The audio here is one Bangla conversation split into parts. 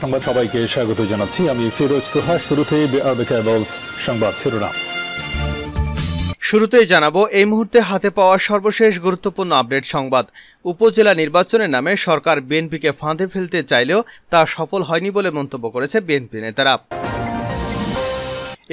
সংবাদ সবাইকে স্বাগত জানাচ্ছি। আমি ফিরোজ তোহা। শুরুতেই সংবাদ শিরোনাম। শুরুতেই জানাবো এই মুহূর্তে হাতে পাওয়া সর্বশেষ গুরুত্বপূর্ণ আপডেট সংবাদ। উপজেলা নির্বাচনের নামে সরকার বিএনপিকে ফাঁদে ফেলতে চাইলেও তা সফল হয়নি বলে মন্তব্য করেছে বিএনপি নেতারা।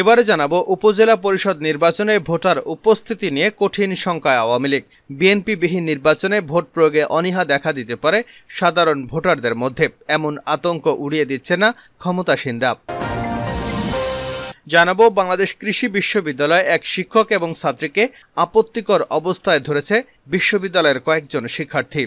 এবারে জানাবো উপজেলা পরিষদ নির্বাচনে ভোটার উপস্থিতি নিয়ে কঠিন শঙ্কায় আওয়ামী লীগ। বিএনপিবিহীন নির্বাচনে ভোট প্রয়োগে অনীহা দেখা দিতে পারে সাধারণ ভোটারদের মধ্যে, এমন আতঙ্ক উড়িয়ে দিচ্ছে না ক্ষমতাসীনরা। জানাবো বাংলাদেশ কৃষি বিশ্ববিদ্যালয় এক শিক্ষক এবং ছাত্রীকে আপত্তিকর অবস্থায় ধরেছে বিশ্ববিদ্যালয়ের কয়েকজন শিক্ষার্থী।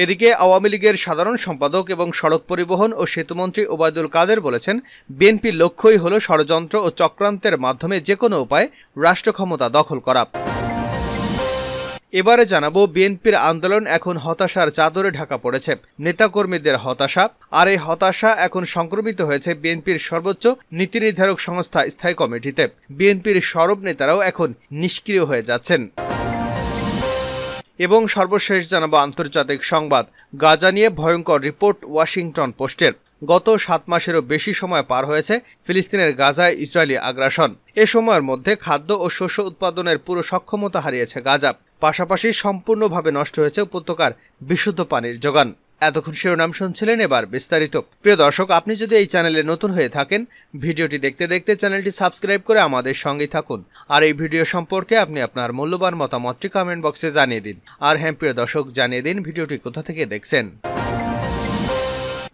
এদিকে আওয়ামী লীগের সাধারণ সম্পাদক এবং সড়ক পরিবহন ও সেতুমন্ত্রী ওবায়দুল কাদের বলেছেন, বিএনপির লক্ষ্যই হল ষড়যন্ত্র ও চক্রান্তের মাধ্যমে যে কোনো উপায়ে রাষ্ট্র ক্ষমতা দখল করা। এবারে জানাবো বিএনপির আন্দোলন এখন হতাশার চাদরে ঢাকা পড়েছে। নেতাকর্মীদের হতাশা, আর এই হতাশা এখন সংক্রমিত হয়েছে বিএনপির সর্বোচ্চ নীতি নির্ধারক সংস্থা স্থায়ী কমিটিতে। বিএনপির সরব নেতারাও এখন নিষ্ক্রিয় হয়ে যাচ্ছেন। এবং সর্বশেষ জানাবো আন্তর্জাতিক সংবাদ। গাজা নিয়ে ভয়ঙ্কর রিপোর্ট ওয়াশিংটন পোস্টের। গত 7 মাসেরও বেশি সময় পার হয়েছে ফিলিস্তিনের গাজায় ইসরায়েলি আগ্রাসন। এ সময়ের মধ্যে খাদ্য ও শস্য উৎপাদনের পুরো সক্ষমতা হারিয়েছে গাজা। পাশাপাশি সম্পূর্ণভাবে নষ্ট হয়েছে উপত্যকার বিশুদ্ধ পানির যোগান। এতক্ষণ শিরোনাম শুনছিলেন, এবার বিস্তারিত। প্রিয় দর্শক, আপনি যদি এই চ্যানেলে নতুন হয়ে থাকেন, ভিডিওটি দেখতে দেখতে চ্যানেলটি সাবস্ক্রাইব করে আমাদের সঙ্গেই থাকুন। আর এই ভিডিও সম্পর্কে আপনি আপনার মূল্যবান মতামতটি কমেন্ট বক্সে জানিয়ে দিন। আর হ্যাঁ প্রিয় দর্শক, জানিয়ে দিন ভিডিওটি কোথা থেকে দেখছেন।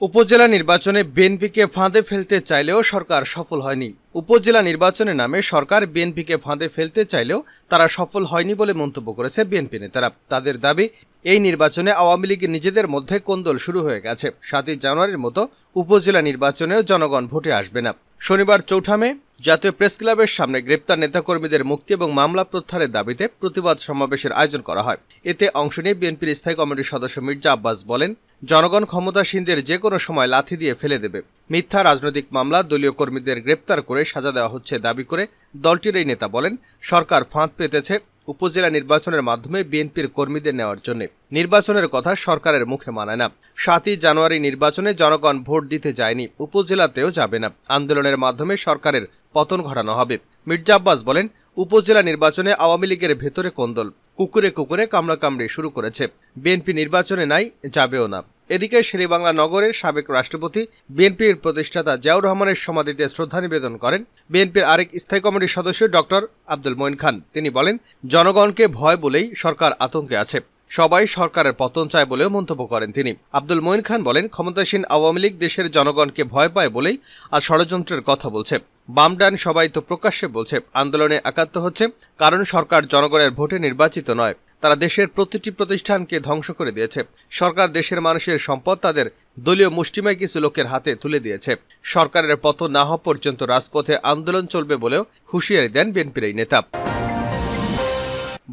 উপজেলা নির্বাচনে বিএনপিকে ফাঁদে ফেলতে চাইলেও সরকার সফল হয়নি। উপজেলা নির্বাচনের নামে সরকার বিএনপিকে ফাঁদে ফেলতে চাইলেও তারা সফল হয়নি বলে মন্তব্য করেছে বিএনপি নেতারা। তাদের দাবি, এই নির্বাচনে আওয়ামী লীগ নিজেদের মধ্যে কোন্দল শুরু হয়ে গেছে। 7 জানুয়ারির মতো উপজেলা নির্বাচনেও জনগণ ভোটে আসবে না। শনিবার 4 মে জাতীয় প্রেস ক্লাবের সামনে গ্রেপ্তার নেতাকর্মীদের মুক্তি এবং মামলা প্রত্যাহারের দাবিতে প্রতিবাদ সমাবেশের আয়োজন করা হয়। এতে অংশ নিয়ে বিএনপির স্থায়ী কমিটির সদস্য মির্জা আব্বাস বলেন, জনগণ ক্ষমতাসীনদের যে কোনো সময় লাথি দিয়ে ফেলে দেবে। মিথ্যা রাজনৈতিক মামলা, দলীয় কর্মীদের গ্রেপ্তার করে সাজা দেওয়া হচ্ছে দাবি করে দলটির এই নেতা বলেন, সরকার ফাঁদ পেতেছে উপজেলা নির্বাচনের মাধ্যমে বিএনপির কর্মীদের নেওয়ার জন্য। নির্বাচনের কথা সরকারের মুখে মানায় না। 7 জানুয়ারি নির্বাচনে জনগণ ভোট দিতে যায়নি, উপজেলাতেও যাবে না। আন্দোলনের মাধ্যমে সরকারের পতন ঘটানো হবে। মির্জা আব্বাস বলেন, উপজেলা নির্বাচনে আওয়ামী লীগের ভেতরে কোন্দল, কুকুরে কুকুরে কামড়াকামড়ি শুরু করেছে। বিএনপি নির্বাচনে নাই, যাবেও না। এদিকে শেরেবাংলা নগরের সাবেক রাষ্ট্রপতি, বিএনপির প্রতিষ্ঠাতা জিয়াউর রহমানের সমাধিতে শ্রদ্ধা নিবেদন করেন বিএনপির আরেক স্থায়ী কমিটির সদস্য ডক্টর আব্দুল মঈন খান। তিনি বলেন, জনগণকে ভয় বলেই সরকার আতঙ্কে আছে। সবাই সরকারের পতন চায় বলেও মন্তব্য করেন তিনি। আব্দুল মঈন খান বলেন, ক্ষমতাসীন আওয়ামী লীগ দেশের জনগণকে ভয় পায় বলেই আর ষড়যন্ত্রের কথা বলছে। বাম ডান সবাই তো প্রকাশ্যে বলছে আন্দোলনে একাত্ম হচ্ছে, কারণ সরকার জনগণের ভোটে নির্বাচিত নয়। তারা দেশের প্রতিটি প্রতিষ্ঠানকে ধ্বংস করে দিয়েছে। সরকার দেশের মানুষের সম্পদ তাদের দলীয় মুষ্টিমেয় কিছু লোকের হাতে তুলে দিয়েছে। সরকারের পতন না হওয়া পর্যন্ত রাজপথে আন্দোলন চলবে বলেও হুঁশিয়ারি দেন বিএনপির এই নেতা।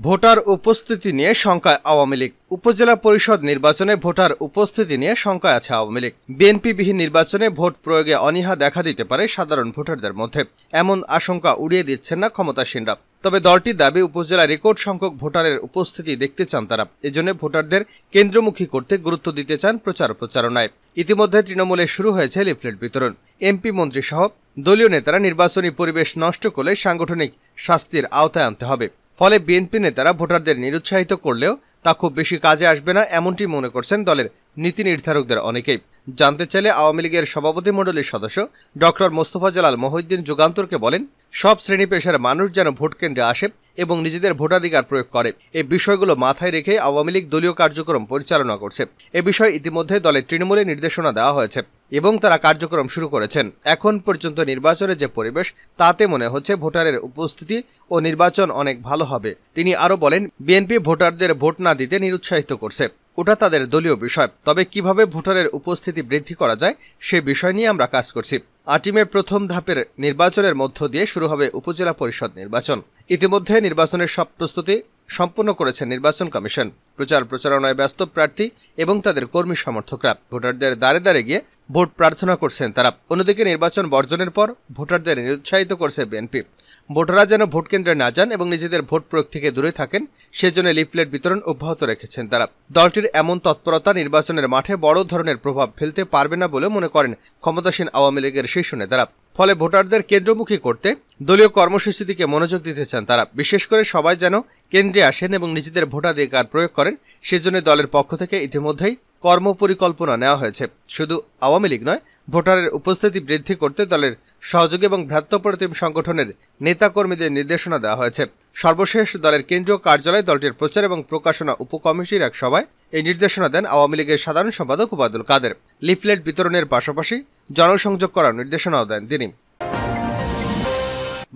ভোটার উপস্থিতি নিয়ে শঙ্কায় আওয়ামী লীগ। উপজেলা পরিষদ নির্বাচনে ভোটার উপস্থিতি নিয়ে শঙ্কায় আছে আওয়ামী লীগ। বিএনপিবিহীন নির্বাচনে ভোট প্রয়োগে অনীহা দেখা দিতে পারে সাধারণ ভোটারদের মধ্যে, এমন আশঙ্কা উড়িয়ে দিচ্ছেন না ক্ষমতাসীনরা। তবে দলটির দাবি, উপজেলা রেকর্ড সংখ্যক ভোটারের উপস্থিতি দেখতে চান তারা। এজন্য ভোটারদের কেন্দ্রমুখী করতে গুরুত্ব দিতে চান প্রচারণায়। ইতিমধ্যে তৃণমূলে শুরু হয়েছে লিফলেট বিতরণ। এমপি মন্ত্রী সহ দলীয় নেতারা নির্বাচনী পরিবেশ নষ্ট করলে সাংগঠনিক শাস্তির আওতায় আনতে হবে। ফলে বিএনপি নেতারা ভোটারদের নিরুৎসাহিত করলেও তা খুব বেশি কাজে আসবে না, এমনটি মনে করছেন দলের নীতি নির্ধারকদের অনেকেই। জানতে চাইলে আওয়ামী লীগের সভাপতিমণ্ডলীর সদস্য ডক্টর মোস্তফা জালাল মহিউদ্দিন যুগান্তরকে বলেন, সব শ্রেণী পেশার মানুষ যেন ভোট কেন্দ্রে আসে এবং নিজেদের ভোটাধিকার প্রয়োগ করে, এই বিষয়গুলো মাথায় রেখে আওয়ামী লীগ দলীয় কার্যক্রম পরিচালনা করছে। এ বিষয়ে ইতিমধ্যে দলের তৃণমূলে নির্দেশনা দেওয়া হয়েছে এবং তারা কার্যক্রম শুরু করেছেন। এখন পর্যন্ত নির্বাচনের যে পরিবেশ, তাতে মনে হচ্ছে ভোটারের উপস্থিতি ও নির্বাচন অনেক ভালো হবে। তিনি আরও বলেন, বিএনপি ভোটারদের ভোট না দিতে নিরুৎসাহিত করছে, ওটা তাদের দলীয় বিষয়। তবে কিভাবে ভোটারের উপস্থিতি বৃদ্ধি করা যায় সে বিষয় নিয়ে আমরা কাজ করছি। 8 মে প্রথম ধাপের নির্বাচনের মধ্য দিয়ে শুরু হবে উপজেলা পরিষদ নির্বাচন। ইতিমধ্যে নির্বাচনের সব প্রস্তুতি সম্পন্ন করেছে নির্বাচন কমিশন। প্রচার প্রচারণায় ব্যস্ত প্রার্থী এবং তাদের কর্মী সমর্থকরা ভোটারদের দ্বারে দ্বারে গিয়ে ভোট প্রার্থনা করছেন তারা। অন্যদিকে নির্বাচন বর্জনের পর ভোটারদের নিরুৎসাহিত করছে বিএনপি। ভোটাররা যেন ভোট কেন্দ্রে না যান এবং নিজেদের ভোট প্রয়োগ থেকে দূরে থাকেন সেজন্য লিফলেট বিতরণ অব্যাহত রেখেছেন তারা। দলটির এমন তৎপরতা নির্বাচনের মাঠে বড় ধরনের প্রভাব ফেলতে পারবে না বলে মনে করেন ক্ষমতাসীন আওয়ামী লীগের শীর্ষ নেতারা। ফলে ভোটারদের কেন্দ্রমুখী করতে দলীয় কর্মসূচি দিকে মনোযোগ দিতে চান তারা। বিশেষ করে সবাই যেন কেন্দ্রে আসেন এবং নিজেদের ভোটাধিকার প্রয়োগ করেন সেজন্য দলের পক্ষ থেকে ইতিমধ্যেই কর্মপরিকল্পনা নেওয়া হয়েছে। শুধু আওয়ামী লীগ নয়, ভোটারের উপস্থিতি বৃদ্ধি করতে দলের সহযোগী এবং ভ্রাতৃপ্রতিম সংগঠনের নেতাকর্মীদের নির্দেশনা দেওয়া হয়েছে। সর্বশেষ দলের কেন্দ্রীয় কার্যালয়ে দলটির প্রচার এবং প্রকাশনা উপকমিটির এক সভায় এই নির্দেশনা দেন আওয়ামী লীগের সাধারণ সম্পাদক ওবায়দুল কাদের। লিফলেট বিতরণের পাশাপাশি জনসংযোগ করার নির্দেশনাও দেন তিনি।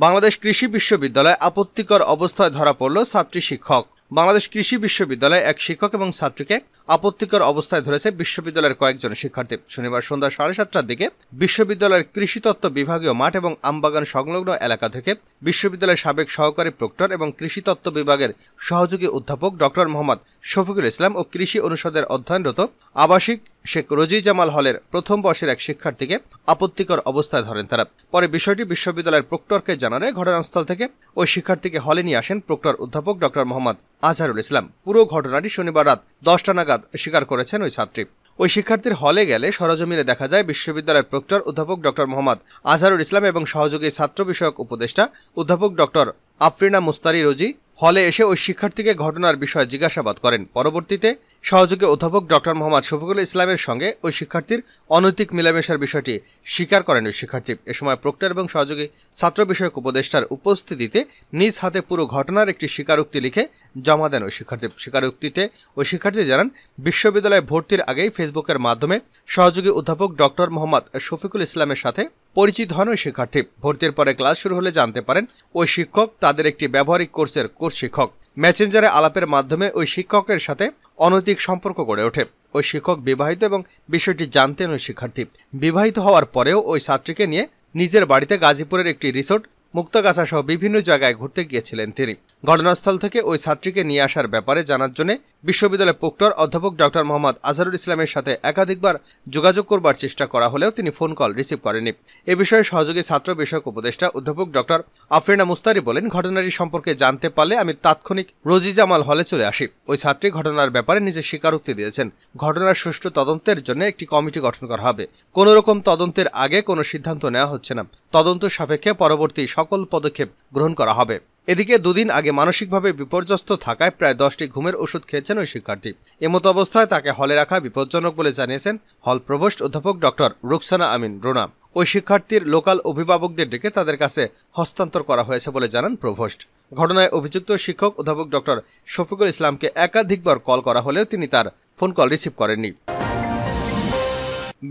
বাংলাদেশ কৃষি বিশ্ববিদ্যালয়ে আপত্তিকর অবস্থায় ধরা পড়ল ছাত্রী শিক্ষক। বাংলাদেশ কৃষি বিশ্ববিদ্যালয়ে এক শিক্ষক এবং ছাত্রীকে আপত্তিকর অবস্থায় ধরেছে বিশ্ববিদ্যালয়ের কয়েকজন শিক্ষার্থী। শনিবার সন্ধ্যা 7:30টার দিকে বিশ্ববিদ্যালয়ের কৃষিতত্ত্ব বিভাগীয় মাঠ এবং আমবাগান সংলগ্ন এলাকা থেকে বিশ্ববিদ্যালয়ের সাবেক সহকারী প্রক্টর এবং কৃষিতত্ত্ব বিভাগের সহযোগী অধ্যাপক ডক্টর মোহাম্মদ শফিকুল ইসলাম ও কৃষি অনুষদের অধ্যয়নরত আবাসিক শেখ রোজি জামাল হলের প্রথম বর্ষের এক শিক্ষার্থীকে আপত্তিকর অবস্থায় ধরেন তারা। পরে বিষয়টি বিশ্ববিদ্যালয়ের প্রক্টরকে জানালে ঘটনাস্থল থেকে ওই শিক্ষার্থীকে হলে নিয়ে আসেন প্রক্টর অধ্যাপক ডক্টর মোহাম্মদ আজহারুল ইসলাম। পুরো ঘটনাটি শনিবার রাত 10টা নাগাদ স্বীকার করেছেন ওই ছাত্রী। ওই শিক্ষার্থীর হলে গেলে সরজমিনে দেখা যায় বিশ্ববিদ্যালয়ের প্রক্টর অধ্যাপক ডক্টর মোহাম্মদ আজহারুল ইসলাম এবং সহযোগী ছাত্র বিষয়ক উপদেষ্টা অধ্যাপক ডক্টর আফরিনা মুস্তারি রোজি হলে এসে ওই শিক্ষার্থীকে ঘটনার বিষয়ে জিজ্ঞাসাবাদ করেন। পরবর্তীতে সহযোগী অধ্যাপক ডক্টর মোহাম্মদ শফিকুল ইসলামের সঙ্গে ওই শিক্ষার্থীর অনৈতিক মেলামেশার বিষয়টি স্বীকার করেন ওই শিক্ষার্থী। এ সময় প্রক্টর এবং সহযোগী ছাত্র বিষয়ক উপদেষ্টার উপস্থিতিতে নিজ হাতে পুরো ঘটনার একটি স্বীকারোক্তি লিখে জমা দেন ওই শিক্ষার্থী। স্বীকারোক্তিতে ওই শিক্ষার্থী জানান, বিশ্ববিদ্যালয়ে ভর্তির আগেই ফেসবুকের মাধ্যমে সহযোগী অধ্যাপক ডক্টর মোহাম্মদ শফিকুল ইসলামের সাথে পরিচিত হন ওই শিক্ষার্থী। ভর্তির পরে ক্লাস শুরু হলে জানতে পারেন ওই শিক্ষক তাদের একটি ব্যবহারিক কোর্সের কোর্স শিক্ষক। মেসেঞ্জারে আলাপের মাধ্যমে ওই শিক্ষকের সাথে অনৈতিক সম্পর্ক গড়ে ওঠে। ওই শিক্ষক বিবাহিত এবং বিষয়টি জানতেন ওই শিক্ষার্থী। বিবাহিত হওয়ার পরেও ওই ছাত্রীকে নিয়ে নিজের বাড়িতে গাজীপুরের একটি রিসোর্ট, মুক্তাগাছা সহ বিভিন্ন জায়গায় ঘুরতে গিয়েছিলেন তিনি। ঘটনাস্থল থেকে ওই ছাত্রীকে নিয়ে আসার ব্যাপারে জানার জন্য বিশ্ববিদ্যালয়ের প্রক্টর অধ্যাপক ডক্টর মোহাম্মদ আজহারুল ইসলামের সাথে একাধিকবার যোগাযোগ করবার চেষ্টা করা হলেও তিনি ফোন কল রিসিভ করেননি। এ বিষয়ে সহযোগী ছাত্র বিষয়ক উপদেষ্টা অধ্যাপক ডক্টর আফরিনা মুস্তারি বলেন, ঘটনাটি সম্পর্কে জানতে পারলে আমি তাৎক্ষণিক রোজি জামাল হলে চলে আসি। ওই ছাত্রী ঘটনার ব্যাপারে নিজের স্বীকারোক্তি দিয়েছেন। ঘটনার সুষ্ঠু তদন্তের জন্য একটি কমিটি গঠন করা হবে। কোনো রকম তদন্তের আগে কোনো সিদ্ধান্ত নেওয়া হচ্ছে না। তদন্ত সাপেক্ষে পরবর্তী সকল পদক্ষেপ গ্রহণ করা হবে। এদিকে দুদিন আগে মানসিকভাবে বিপর্যস্ত থাকায় প্রায় 10টি ঘুমের ওষুধ খেয়েছেন ওই শিক্ষার্থী। এমতো অবস্থায় তাকে হলে রাখা বিপজ্জনক বলে জানিয়েছেন হল প্রভোস্ট অধ্যাপক ডক্টর রুকসানা আমিন রোনা। ওই শিক্ষার্থীর লোকাল অভিভাবকদের ডেকে তাদের কাছে হস্তান্তর করা হয়েছে বলে জানান প্রভোস্ট। ঘটনায় অভিযুক্ত শিক্ষক অধ্যাপক ডক্টর শফিকুল ইসলামকে একাধিকবার কল করা হলেও তিনি তার ফোন কল রিসিভ করেননি।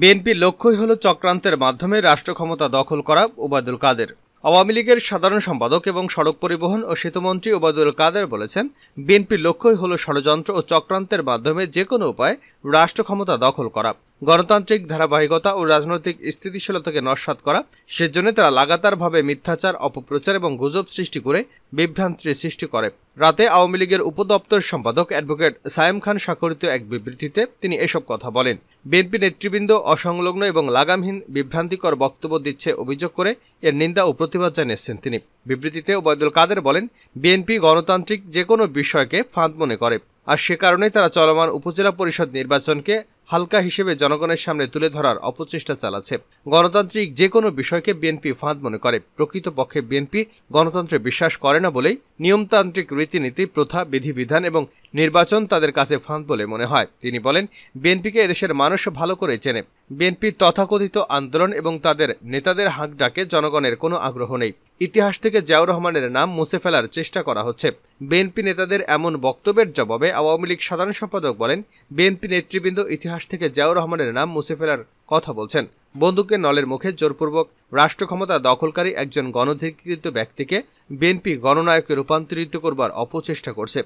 বিএনপির লক্ষ্যই হল চক্রান্তের মাধ্যমে রাষ্ট্র ক্ষমতা দখল করা ওবায়দুল কাদের। আওয়ামী লীগের সাধারণ সম্পাদক এবং সড়ক পরিবহন ও সেতুমন্ত্রী ওবায়দুল কাদের বলেছেন, বিএনপির লক্ষ্যই হল ষড়যন্ত্র ও চক্রান্তের মাধ্যমে যে কোনো উপায়ে রাষ্ট্র ক্ষমতা দখল করা, গণতান্ত্রিক ধারাবাহিকতা ও রাজনৈতিক স্থিতিশীলতাকে নস্যাৎ করা। সেজন্য তারা লাগাতারভাবে মিথ্যাচার, অপপ্রচার এবং গুজব সৃষ্টি করে বিভ্রান্তির সৃষ্টি করে। রাতে আওয়ামী লীগের উপদপ্তর সম্পাদক অ্যাডভোকেট সায়েম খান স্বাক্ষরিত এক বিবৃতিতে তিনি এসব কথা বলেন। বিএনপি নেতৃবৃন্দ অসংলগ্ন এবং লাগামহীন বিভ্রান্তিকর বক্তব্য দিচ্ছে অভিযোগ করে এর নিন্দা ও প্রতিবাদ জানিয়েছেন তিনি। বিবৃতিতে ওবায়দুল কাদের বলেন, বিএনপি গণতান্ত্রিক যে কোনো বিষয়কে ফাঁদ মনে করে, আর সে কারণেই তারা চলমান উপজেলা পরিষদ নির্বাচনকে হালকা হিসেবে জনগণের সামনে তুলে ধরার অপচেষ্টা চালাচ্ছে। গণতান্ত্রিক যে কোনো বিষয়কে বিএনপি ফাঁদ মনে করে। প্রকৃতপক্ষে বিএনপি গণতন্ত্রে বিশ্বাস করে না বলেই নিয়মতান্ত্রিক রীতিনীতি, প্রথা, বিধিবিধান এবং নির্বাচন তাদের কাছে ফাঁদ বলে মনে হয়। তিনি বলেন, বিএনপিকে এদেশের মানুষ ভালো করে চেনে। বিএনপির তথাকথিত আন্দোলন এবং তাদের নেতাদের হাঁক ডাকে জনগণের কোনো আগ্রহ নেই। ইতিহাস থেকে জিয়াউর রহমানের নাম মুছে ফেলার চেষ্টা করা হচ্ছে। বিএনপি নেতাদের এমন বক্তব্যের জবাবে আওয়ামী লীগ সাধারণ সম্পাদক বলেন, বিএনপি নেতৃবৃন্দ ইতিহাস থেকে জিয়াউর রহমানের নাম মুছে ফেলার কথা বলছেন। বন্দুকের নলের মুখে জোরপূর্বক রাষ্ট্র ক্ষমতা দখলকারী একজন গণধিকৃত ব্যক্তিকে বিএনপি গণনায়কে রূপান্তরিত করবার অপচেষ্টা করছে।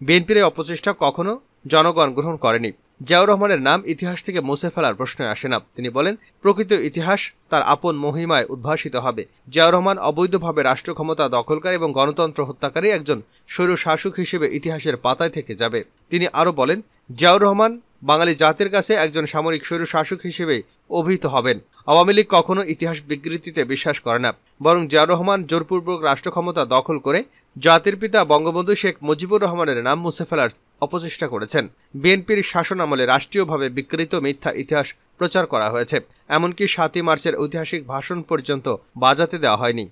বিএনপির এই অপচেষ্টা কখনো জনগণ গ্রহণ করেনি। জিয়াউর রহমানের নাম ইতিহাস থেকে মুছে ফেলার প্রশ্নই আসে না। তিনি বলেন, প্রকৃত ইতিহাস তার আপন মহিমায় উদ্ভাসিত হবে। জিয়াউর রহমান অবৈধভাবে রাষ্ট্র ক্ষমতা দখলকারী এবং গণতন্ত্র হত্যাকারী একজন স্বৈরশাসক হিসেবে ইতিহাসের পাতায় থেকে যাবে। তিনি আরও বলেন, জিয়াউর রহমান বাঙালি জাতির কাছে একজন সামরিক স্বৈরশাসক হিসেবে অভিহিত হবেন। আওয়ামী লীগ কখনো ইতিহাস বিকৃতিতে বিশ্বাস করে না, বরং জিয়াউর রহমান জোরপূর্বক রাষ্ট্র ক্ষমতা দখল করে জাতির পিতা বঙ্গবন্ধু শেখ মুজিবুর রহমানের নাম মুছে ফেলার অপচেষ্টা করেছেন। বিএনপির শাসন আমলে রাষ্ট্রীয়ভাবে বিকৃত মিথ্যা ইতিহাস প্রচার করা হয়েছে, এমনকি ৭ই মার্চের ঐতিহাসিক ভাষণ পর্যন্ত বাজাতে দেওয়া হয়নি।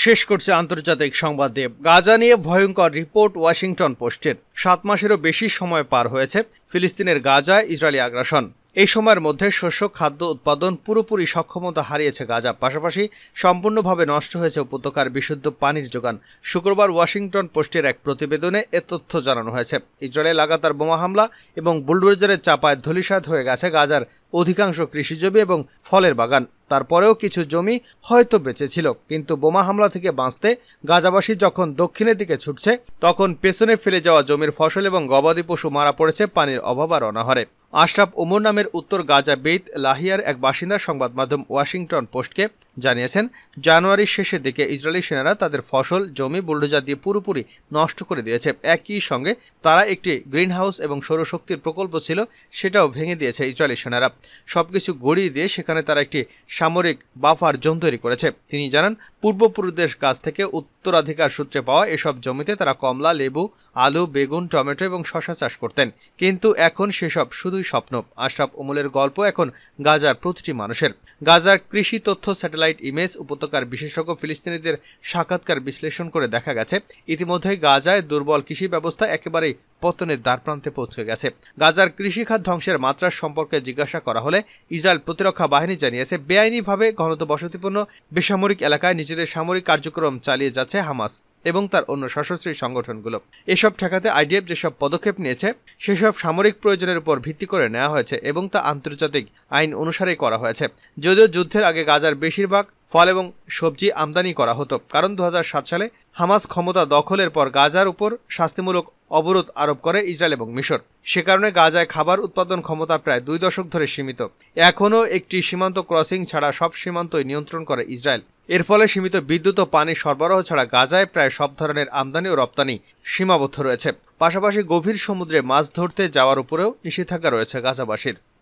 শেষ করছে আন্তর্জাতিক সংবাদ দিয়ে গাজা নিয়ে ভয়ঙ্কর রিপোর্ট ওয়াশিংটন পোস্টের। ৭ মাসেরও বেশি সময় পার হয়েছে ফিলিস্তিনের গাজায় ইসরায়েলি আগ্রাসন। এই সময়ের মধ্যে শস্য খাদ্য উৎপাদন পুরোপুরি সক্ষমতা হারিয়েছে গাজা, পাশাপাশি সম্পূর্ণভাবে নষ্ট হয়েছে উপত্যকার বিশুদ্ধ পানির যোগান। শুক্রবার ওয়াশিংটন পোস্টের এক প্রতিবেদনে এ তথ্য জানানো হয়েছে। ইসরায়েলে লাগাতার বোমা হামলা এবং বুলডোজারের চাপায় ধূলিসাৎ হয়ে গেছে গাজার অধিকাংশ কৃষিজমি এবং ফলের বাগান। তারপরেও কিছু জমি হয়তো বেঁচে ছিল, কিন্তু বোমা হামলা থেকে বাঁচতে গাজাবাসী যখন দক্ষিণের দিকে ছুটছে, তখন পেছনে ফেলে যাওয়া জমির ফসল এবং গবাদি পশু মারা পড়েছে পানির অভাব আর অনাহারে। আশরাফ উমর নামের উত্তর গাজা বেইত লাহিয়ার এক বাসিন্দা সংবাদ মাধ্যম ওয়াশিংটন পোস্টকে জানিয়েছেন, জানুয়ারির শেষের দিকে ইসরায়েলি সেনারা তাদের ফসল জমি বুলডোজার দিয়ে পুরোপুরি নষ্ট করে দিয়েছে। একই সঙ্গে তারা একটি গ্রিনহাউস এবং সৌরশক্তির প্রকল্প ছিল, সেটাও ভেঙে দিয়েছে ইসরায়েলি সেনারা। সবকিছু গড়িয়ে দিয়ে সেখানে তারা একটি সামরিক বাফার জোন তৈরি করেছে। তিনি জানান, পূর্বপুরুষদের কাছ থেকে উত্তরাধিকার সূত্রে পাওয়া এসব জমিতে তারা কমলা, লেবু, আলু, বেগুন, টমেটো এবং শসা চাষ করতেন, কিন্তু এখন সেসব শুধুই স্বপ্ন। আশরাফ উমলের গল্প এখন গাজার প্রতিটি মানুষের। গাজার কৃষি তথ্য স্যাটেলাইট ইমেজ উপত্যকার বিশেষজ্ঞ ফিলিস্তিনিদের সাক্ষাৎকার বিশ্লেষণ করে দেখা গেছে, ইতিমধ্যেই গাজায় দুর্বল কৃষি ব্যবস্থা একেবারেই পতনের দ্বারপ্রান্তে পৌঁছে গেছে। গাজার কৃষিখাত ধ্বংসের মাত্রা সম্পর্কে জিজ্ঞাসা করা হলে ইসরায়েল প্রতিরক্ষা বাহিনী জানিয়েছে, বেআইনিভাবে ঘনত্ব বসতিপূর্ণ বেসামরিক এলাকায় নিজেদের সামরিক কার্যক্রম চালিয়ে যাচ্ছে হামাস এবং তার অন্য সশস্ত্র সংগঠনগুলো। এসব ঠেকাতে আইডিএফ যেসব পদক্ষেপ নিয়েছে সেসব সামরিক প্রয়োজনের উপর ভিত্তি করে নেওয়া হয়েছে এবং তা আন্তর্জাতিক আইন অনুসারেই করা হয়েছে। যদিও যুদ্ধের আগে গাজার বেশিরভাগ ফল এবং সবজি আমদানি করা হতো, কারণ ২০০৭ সালে হামাস ক্ষমতা দখলের পর গাজার উপর শাস্তিমূলক অবরোধ আরোপ করে ইসরায়েল এবং মিশর। সে কারণে গাজায় খাবার উৎপাদন ক্ষমতা প্রায় ২ দশক ধরে সীমিত। এখনও একটি সীমান্ত ক্রসিং ছাড়া সব সীমান্তই নিয়ন্ত্রণ করে ইসরায়েল। এর ফলে সীমিত বিদ্যুৎ ও পানি সরবরাহ ছাড়া গাজায় প্রায় সব ধরনের আমদানি ও রপ্তানি সীমাবদ্ধ রয়েছে। পাশাপাশি গভীর সমুদ্রে মাছ ধরতে যাওয়ার উপরেও নিষেধাজ্ঞা রয়েছে গাজাবাসীর।